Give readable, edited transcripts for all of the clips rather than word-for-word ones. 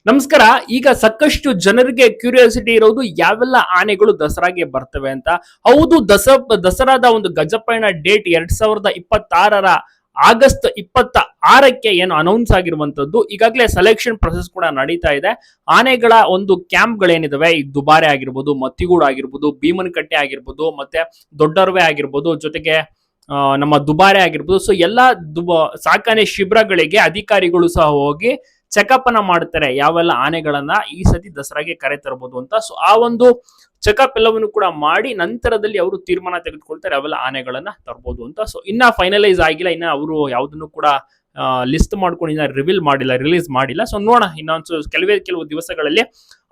ನಮಸ್ಕಾರ. ಈಗ ಸಾಕಷ್ಟು ಜನರಿಗೆ ಕ್ಯೂರಿಯಾಸಿಟಿ ಇರೋದು ಯಾವೆಲ್ಲ ಆನೆಗಳು ದಸರಾಗೆ ಬರ್ತವೆ ಅಂತ. ಹೌದು, ದಸರಾದ ಒಂದು ಗಜಪಯಣ ಡೇಟ್ 2026 ಆಗಸ್ಟ್ 26ಕ್ಕೆ ಏನು ಅನೌನ್ಸ್ ಆಗಿರುವಂತದ್ದು. ಈಗಾಗಲೇ ಸೆಲೆಕ್ಷನ್ ಪ್ರೊಸೆಸ್ ಕೂಡ ನಡೀತಾ ಇದೆ. ಆನೆಗಳ ಒಂದು ಕ್ಯಾಂಪ್ಗಳೇನಿದಾವೆ, ಈ ದುಬಾರೆ ಆಗಿರ್ಬೋದು, ಮತ್ತಿಗೂಡು ಆಗಿರ್ಬೋದು, ಭೀಮನಕಟ್ಟೆ ಆಗಿರ್ಬೋದು, ಮತ್ತೆ ದೊಡ್ಡರ್ವೆ ಆಗಿರ್ಬೋದು, ಜೊತೆಗೆ ನಮ್ಮ ದುಬಾರೆ ಆಗಿರ್ಬೋದು. ಸೊ ಎಲ್ಲಾ ಸಾಕಣೆ ಶಿಬಿರಗಳಿಗೆ ಅಧಿಕಾರಿಗಳು ಸಹ ಹೋಗಿ ಚೆಕಪ್ ಅನ್ನ ಮಾಡ್ತಾರೆ, ಯಾವೆಲ್ಲ ಆನೆಗಳನ್ನ ಈ ಸತಿ ದಸರಾಗೆ ಕರೆ ತರಬಹುದು ಅಂತ. ಸೊ ಆ ಒಂದು ಚೆಕಪ್ ಎಲ್ಲವನ್ನು ಕೂಡ ಮಾಡಿ ನಂತರದಲ್ಲಿ ಅವರು ತೀರ್ಮಾನ ತೆಗೆದುಕೊಳ್ತಾರೆ ಯಾವೆಲ್ಲ ಆನೆಗಳನ್ನ ತರಬಹುದು ಅಂತ. ಸೊ ಇನ್ನ ಫೈನಲೈಸ್ ಆಗಿಲ್ಲ, ಇನ್ನ ಅವರು ಯಾವುದನ್ನು ಕೂಡ ಲಿಸ್ಟ್ ಮಾಡ್ಕೊಂಡು ಇನ್ನ ರಿಲೀಸ್ ಮಾಡಿಲ್ಲ. ಸೊ ನೋಡೋಣ, ಇನ್ನೊಂದು ಕೆಲವು ದಿವಸಗಳಲ್ಲಿ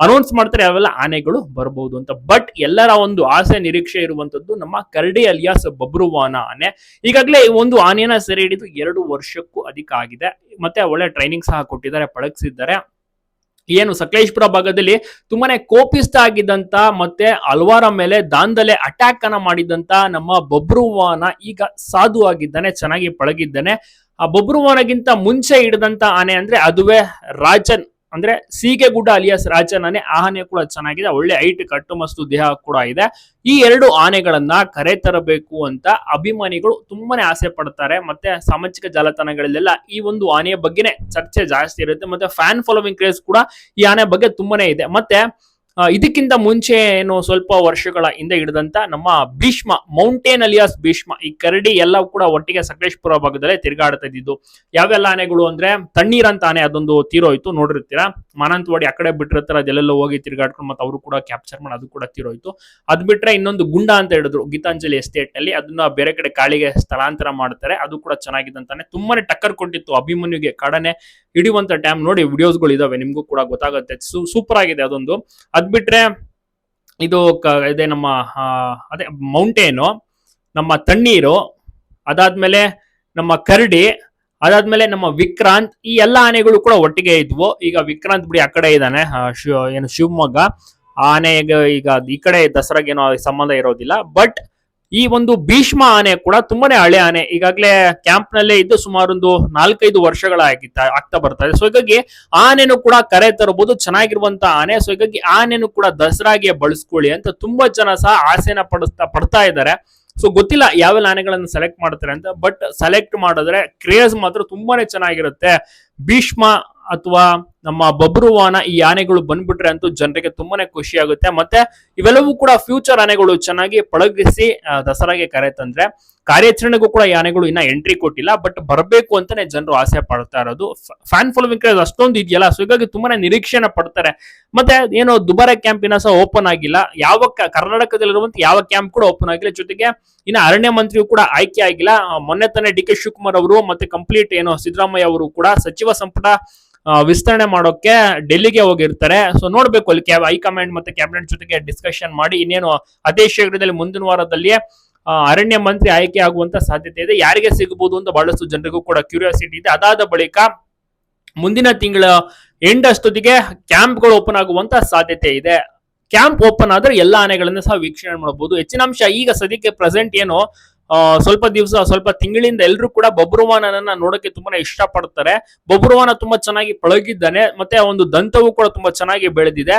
ಅನೌನ್ಸ್ ಮಾಡ್ತಾರೆ ಯಾವೆಲ್ಲ ಆನೆಗಳು ಬರಬಹುದು ಅಂತ. ಬಟ್ ಎಲ್ಲರ ಒಂದು ಆಸೆ ನಿರೀಕ್ಷೆ ಇರುವಂತದ್ದು ನಮ್ಮ ಕರಡಿ ಅಲಿಯಾಸ್ ಬಬ್ರುವಾನ ಆನೆ. ಈಗಾಗಲೇ ಒಂದು ಆನೆಯನ್ನ ಸೆರೆ ಹಿಡಿದು 2 ವರ್ಷಕ್ಕೂ ಅಧಿಕ ಆಗಿದೆ. ಮತ್ತೆ ಒಳ್ಳೆ ಟ್ರೈನಿಂಗ್ ಸಹ ಕೊಟ್ಟಿದ್ದಾರೆ, ಪಳಗಿಸಿದ್ದಾರೆ. ಏನು ಸಕಲೇಶ್ಪುರ ಭಾಗದಲ್ಲಿ ತುಂಬಾನೇ ಕೋಪಿಸ್ತ ಆಗಿದ್ದಂತ ಮತ್ತೆ ಹಲವಾರ ಮೇಲೆ ದಾಂಧಲೆ ಅಟ್ಯಾಕ್ ಅನ್ನ ಮಾಡಿದಂತ ನಮ್ಮ ಬಬ್ರುವಾನ ಈಗ ಸಾಧು ಆಗಿದ್ದಾನೆ, ಚೆನ್ನಾಗಿ ಪಳಗಿದ್ದಾನೆ. ಆ ಬಬ್ರುವಾನಗಿಂತ ಮುಂಚೆ ಹಿಡಿದಂತ ಆನೆ ಅಂದ್ರೆ ಅದುವೇ ರಾಜನ್, ಅಂದ್ರೆ ಸೀಗೆಗುಡ್ಡ ಅಲಿಯಾಸ್ ರಾಜನ್ ಆನೆ. ಆ ಆನೆ ಕೂಡ ಚೆನ್ನಾಗಿದೆ, ಒಳ್ಳೆ ಹೈಟ್, ಕಟ್ಟುಮಸ್ತು ದೇಹ ಕೂಡ ಇದೆ. ಈ 2 ಆನೆಗಳನ್ನ ಕರೆ ತರಬೇಕು ಅಂತ ಅಭಿಮಾನಿಗಳು ತುಂಬಾನೇ ಆಸೆ ಪಡ್ತಾರೆ. ಮತ್ತೆ ಸಾಮಾಜಿಕ ಜಾಲತಾಣಗಳಲ್ಲೆಲ್ಲ ಈ ಒಂದು ಆನೆಯ ಬಗ್ಗೆನೇ ಚರ್ಚೆ ಜಾಸ್ತಿ ಇರುತ್ತೆ. ಮತ್ತೆ ಫ್ಯಾನ್ ಫಾಲೋವಿಂಗ್ ಕ್ರೇಜ್ ಕೂಡ ಈ ಆನೆ ಬಗ್ಗೆ ತುಂಬಾನೇ ಇದೆ. ಮತ್ತೆ ಇದಕ್ಕಿಂತ ಮುಂಚೆ ಏನು ಸ್ವಲ್ಪ ವರ್ಷಗಳ ಹಿಂದೆ ಹಿಡಿದಂತ ನಮ್ಮ ಭೀಷ್ಮ, ಮೌಂಟೇನ್ ಅಲಿಯಾಸ್ ಭೀಷ್ಮ, ಈ ಕರಡಿ ಎಲ್ಲ ಕೂಡ ಒಟ್ಟಿಗೆ ಸಕಲೇಶ್ಪುರ ಭಾಗದಲ್ಲೇ ತಿರುಗಾಡ್ತಾ ಇದ್ದಿದ್ದು. ಯಾವೆಲ್ಲ ಆನೆಗಳು ಅಂದ್ರೆ ತಣ್ಣೀರ್ ಅಂತ ಆನೆ, ಅದೊಂದು ತೀರೋಯ್ತು, ನೋಡಿರ್ತೀರಾ. ಮಾನಂತವಾಡಿ ಆ ಕಡೆ ಬಿಟ್ಟಿರ್ತಾರೆ, ಅದೆಲ್ಲ ಹೋಗಿ ತಿರುಗಾಡ್ಕೊಂಡು ಮತ್ತೆ ಅವರು ಕೂಡ ಕ್ಯಾಪ್ಚರ್ ಮಾಡಿ ಅದು ಕೂಡ ತೀರೋಯ್ತು. ಅದ್ ಬಿಟ್ರೆ ಇನ್ನೊಂದು ಗುಂಡ ಅಂತ ಹೇಳಿದ್ರು ಗೀತಾಂಜಲಿ ಎಸ್ಟೇಟ್ ನಲ್ಲಿ, ಅದನ್ನ ಬೇರೆ ಕಡೆ ಕಾಳಿಗೆ ಸ್ಥಳಾಂತರ ಮಾಡ್ತಾರೆ. ಅದು ಕೂಡ ಚೆನ್ನಾಗಿದ್ದಂತಾನೆ, ತುಂಬಾನೇ ಟಕ್ಕರ್ ಕೊಟ್ಟಿತ್ತು ಅಭಿಮನ್ಯುಗೆ. ಕಾಡನೆ ಹಿಡಿಯುವಂತ ಟೈಮ್ ನೋಡಿ, ವಿಡಿಯೋಸ್ಗಳು ಇದಾವೆ, ನಿಮ್ಗೂ ಕೂಡ ಗೊತ್ತಾಗುತ್ತೆ. ಸೂಪರ್ ಆಗಿದೆ ಅದೊಂದು. ಅದ್ ಬಿಟ್ರೆ ಇದು ಇದೆ ನಮ್ಮ ಅದೇ ಮೌಂಟೇನು, ನಮ್ಮ ತಣ್ಣೀರು, ಅದಾದ್ಮೇಲೆ ನಮ್ಮ ಕರಡಿ, ಅದಾದ್ಮೇಲೆ ನಮ್ಮ ವಿಕ್ರಾಂತ್. ಈ ಎಲ್ಲಾ ಆನೆಗಳು ಕೂಡ ಒಟ್ಟಿಗೆ ಇದ್ವು. ಈಗ ವಿಕ್ರಾಂತ್ ಬಿಡಿ ಆ ಕಡೆ ಇದ್ದಾನೆ, ಏನು ಶಿವಮೊಗ್ಗ ಆನೆ. ಈಗ ಈ ಕಡೆ ದಸರಾಗೇನೋ ಸಂಬಂಧ ಇರೋದಿಲ್ಲ. ಬಟ್ ಈ ಒಂದು ಭೀಷ್ಮ ಆನೆ ಕೂಡ ತುಂಬಾನೇ ಹಳೆ ಆನೆ, ಈಗಾಗಲೇ ಕ್ಯಾಂಪ್ ನಲ್ಲೇ ಇದ್ದು ಸುಮಾರು ಒಂದು 4-5 ಆಗ್ತಾ ಬರ್ತಾ ಇದೆ. ಸೊ ಹೀಗಾಗಿ ಆನೆನು ಕೂಡ ಕರೆ ತರಬಹುದು, ಚೆನ್ನಾಗಿರುವಂತ ಆನೆ. ಸೊ ಹೀಗಾಗಿ ಆನೆನು ಕೂಡ ದಸರಾಗೆ ಬಳಸ್ಕೊಳ್ಳಿ ಅಂತ ತುಂಬಾ ಜನ ಸಹ ಆಸೆನ ಪಡ್ತಾ ಇದ್ದಾರೆ. ಸೊ ಗೊತ್ತಿಲ್ಲ ಯಾವೆಲ್ಲ ಆನೆಗಳನ್ನು ಸೆಲೆಕ್ಟ್ ಮಾಡ್ತಾರೆ ಅಂತ. ಬಟ್ ಸೆಲೆಕ್ಟ್ ಮಾಡಿದ್ರೆ ಕ್ರೇಜ್ ಮಾತ್ರ ತುಂಬಾನೇ ಚೆನ್ನಾಗಿರುತ್ತೆ. ಭೀಷ್ಮ ಅಥವಾ ನಮ್ಮ ಬಬ್ರುವಾನ ಈ ಆನೆಗಳು ಬಂದ್ಬಿಟ್ರೆ ಅಂತೂ ಜನರಿಗೆ ತುಂಬಾನೇ ಖುಷಿ ಆಗುತ್ತೆ. ಮತ್ತೆ ಇವೆಲ್ಲವೂ ಕೂಡ ಫ್ಯೂಚರ್ ಆನೆಗಳು, ಚೆನ್ನಾಗಿ ಪಳಗಿಸಿ ದಸರಾಗೆ ಕರೆ ತಂದ್ರೆ. ಕಾರ್ಯಾಚರಣೆಗೂ ಕೂಡ ಈ ಆನೆಗಳು ಇನ್ನ ಎಂಟ್ರಿ ಕೊಟ್ಟಿಲ್ಲ, ಬಟ್ ಬರಬೇಕು ಅಂತಾನೆ ಜನರು ಆಸೆ ಪಡ್ತಾ ಇರೋದು. ಫ್ಯಾನ್ ಫಾಲೋವಿಂಗ್ ಕ್ರೇಜ್ ಅಷ್ಟೊಂದು ಇದೆಯಲ್ಲ, ಸೊ ಹೀಗಾಗಿ ತುಂಬಾನೇ ನಿರೀಕ್ಷೆನ ಪಡ್ತಾರೆ. ಮತ್ತೆ ಏನೋ ದುಬಾರೆ ಕ್ಯಾಂಪಿನ ಸಹ ಓಪನ್ ಆಗಿಲ್ಲ, ಯಾವ ಕರ್ನಾಟಕದಲ್ಲಿರುವಂತ ಯಾವ ಕ್ಯಾಂಪ್ ಕೂಡ ಓಪನ್ ಆಗಿಲ್ಲ. ಜೊತೆಗೆ ಇನ್ನ ಅರಣ್ಯ ಮಂತ್ರಿಯು ಕೂಡ ಆಯ್ಕೆ ಆಗಿಲ್ಲ. ಮೊನ್ನೆ ತಾನೇ ಡಿ ಕೆ ಶಿವಕುಮಾರ್ ಅವರು ಮತ್ತೆ ಕಂಪ್ಲೀಟ್ ಏನೋ ಸಿದ್ದರಾಮಯ್ಯ ಅವರು ಕೂಡ ಸಚಿವ ಸಂಪುಟ ವಿಸ್ತರಣೆ ಮಾಡೋಕೆ ಡೆಲ್ಲಿಗೆ ಹೋಗಿರ್ತಾರೆ. ಸೊ ನೋಡ್ಬೇಕು, ಅಲ್ಲಿ ಹೈಕಮಾಂಡ್ ಮತ್ತೆ ಕ್ಯಾಬಿನೆಟ್ ಜೊತೆಗೆ ಡಿಸ್ಕಷನ್ ಮಾಡಿ ಇನ್ನೇನು ಅದೇ ಶೀಘ್ರದಲ್ಲಿ ಮುಂದಿನ ವಾರದಲ್ಲಿ ಅರಣ್ಯ ಮಂತ್ರಿ ಆಯ್ಕೆ ಆಗುವಂತ ಸಾಧ್ಯತೆ ಇದೆ. ಯಾರಿಗೆ ಸಿಗಬಹುದು ಅಂತ ಬಹಳಷ್ಟು ಜನರಿಗೂ ಕೂಡ ಕ್ಯೂರಿಯಾಸಿಟಿ ಇದೆ. ಅದಾದ ಬಳಿಕ ಮುಂದಿನ ತಿಂಗಳ ಎಂಡ್ ಅಷ್ಟೊತ್ತಿಗೆ ಕ್ಯಾಂಪ್ಗಳು ಓಪನ್ ಆಗುವಂತ ಸಾಧ್ಯತೆ ಇದೆ. ಕ್ಯಾಂಪ್ ಓಪನ್ ಆದ್ರೆ ಎಲ್ಲಾ ಆನೆಗಳನ್ನ ಸಹ ವೀಕ್ಷಣೆ ಮಾಡಬಹುದು. ಹೆಚ್ಚಿನ ಅಂಶ ಈಗ ಸದ್ಯಕ್ಕೆ ಪ್ರೆಸೆಂಟ್ ಏನು ಸ್ವಲ್ಪ ತಿಂಗಳಿಂದ ಎಲ್ಲರೂ ಕೂಡ ಬಬ್ರುವಾನನ್ನ ನೋಡಕ್ಕೆ ತುಂಬಾನೇ ಇಷ್ಟ ಪಡ್ತಾರೆ. ಬಬ್ರುವಾನ ತುಂಬಾ ಚೆನ್ನಾಗಿ ಪಳಗಿದ್ದಾನೆ, ಮತ್ತೆ ಒಂದು ದಂತವು ಕೂಡ ತುಂಬಾ ಚೆನ್ನಾಗಿ ಬೆಳೆದಿದೆ.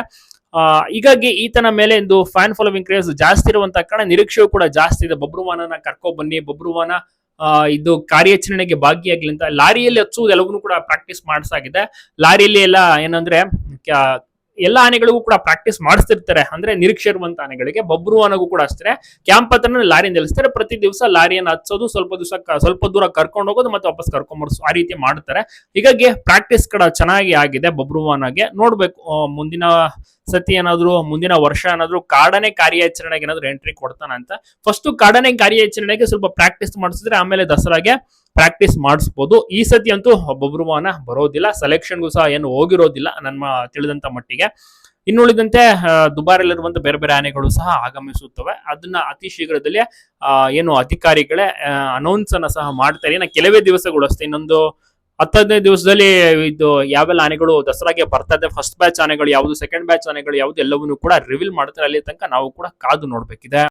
ಹೀಗಾಗಿ ಈತನ ಮೇಲೆ ಒಂದು ಫ್ಯಾನ್ ಫಾಲೋವಿಂಗ್ ಕ್ರೇಜ್ ಜಾಸ್ತಿ ಇರುವಂತ ಕಾರಣ ನಿರೀಕ್ಷೆಯೂ ಕೂಡ ಜಾಸ್ತಿ ಇದೆ. ಬಬ್ರುವಾನನ ಕರ್ಕೊ ಬನ್ನಿ, ಬಬ್ರುವಾನ ಇದು ಕಾರ್ಯಾಚರಣೆಗೆ ಭಾಗಿಯಾಗ್ಲಿ ಅಂತ. ಲಾರಿಯಲ್ಲಿ ಹಚ್ಚುವುದು ಎಲ್ಲವನ್ನೂ ಕೂಡ ಪ್ರಾಕ್ಟೀಸ್ ಮಾಡಿಸಾಗಿದೆ. ಲಾರಿಯಲ್ಲಿ ಎಲ್ಲ ಏನಂದ್ರೆ ಎಲ್ಲ ಆನೆಗಳಿಗೂ ಕೂಡ ಪ್ರಾಕ್ಟೀಸ್ ಮಾಡಿಸ್ತಿರ್ತಾರೆ, ಅಂದ್ರೆ ನಿರೀಕ್ಷೆ ಇರುವಂತ ಆನೆಗಳಿಗೆ. ಬಬ್ರುವಾನಗೂ ಕೂಡ ಅಷ್ಟೇ ಕ್ಯಾಂಪ್ ಹತ್ರ ಲಾರಿ ನಿಲ್ಲಿಸ್ತಾರೆ. ಪ್ರತಿ ದಿವಸ ಲಾರಿಯನ್ನು ಹಚ್ಚೋದು, ಸ್ವಲ್ಪ ದೂರ ಕರ್ಕೊಂಡು ಹೋಗೋದು, ಮತ್ತೆ ವಾಪಸ್ ಕರ್ಕೊಂಡ್ಬರ್ಸು, ಆ ರೀತಿ ಮಾಡ್ತಾರೆ. ಹೀಗಾಗಿ ಪ್ರಾಕ್ಟೀಸ್ ಕೂಡ ಚೆನ್ನಾಗಿ ಆಗಿದೆ ಬಬ್ರುವಾನಗೆ. ನೋಡ್ಬೇಕು ಮುಂದಿನ ಸತಿ ಏನಾದ್ರು, ಮುಂದಿನ ವರ್ಷ ಏನಾದ್ರು ಕಾಡನೆ ಕಾರ್ಯಾಚರಣೆಗೆ ಏನಾದ್ರು ಎಂಟ್ರಿ ಕೊಡ್ತಾನ ಅಂತ. ಫಸ್ಟ್ ಕಾಡನೆ ಕಾರ್ಯಾಚರಣೆಗೆ ಸ್ವಲ್ಪ ಪ್ರಾಕ್ಟೀಸ್ ಮಾಡಿಸಿದ್ರೆ ಆಮೇಲೆ ದಸರಾಗೆ ಪ್ರಾಕ್ಟೀಸ್ ಮಾಡಿಸ್ಬೋದು. ಈ ಸತಿ ಅಂತೂ ಬಬ್ರುವಾನ ಬರೋದಿಲ್ಲ, ಸೆಲೆಕ್ಷನ್ಗೂ ಸಹ ಏನು ಹೋಗಿರೋದಿಲ್ಲ ನನ್ನ ತಿಳಿದಂತ ಮಟ್ಟಿಗೆ. ಇನ್ನುಳಿದಂತೆ ದುಬಾರಿಯಲ್ಲಿರುವಂತ ಬೇರೆ ಬೇರೆ ಆನೆಗಳು ಸಹ ಆಗಮಿಸುತ್ತವೆ. ಅದನ್ನ ಅತಿ ಶೀಘ್ರದಲ್ಲಿ ಏನು ಅಧಿಕಾರಿಗಳೇ ಅನೌನ್ಸ್ ಅನ್ನ ಸಹ ಮಾಡ್ತಾರೆ. ಇನ್ನು ಕೆಲವೇ ದಿವಸಗಳು ಅಷ್ಟೇ, ಇನ್ನೊಂದು 10-15 ದಿವಸದಲ್ಲಿ ಇದು ಯಾವೆಲ್ಲ ಆನೆಗಳು ದಸರಾಗೆ ಬರ್ತಾ ಇದೆ, ಫಸ್ಟ್ ಬ್ಯಾಚ್ ಆನೆಗಳು ಯಾವುದು, ಸೆಕೆಂಡ್ ಬ್ಯಾಚ್ ಆನೆಗಳು ಯಾವುದು, ಎಲ್ಲವನ್ನೂ ಕೂಡ ರಿವೀಲ್ ಮಾಡ್ತಾರೆ. ಅಲ್ಲಿ ತನಕ ನಾವು ಕೂಡ ಕಾದು ನೋಡ್ಬೇಕಿದೆ.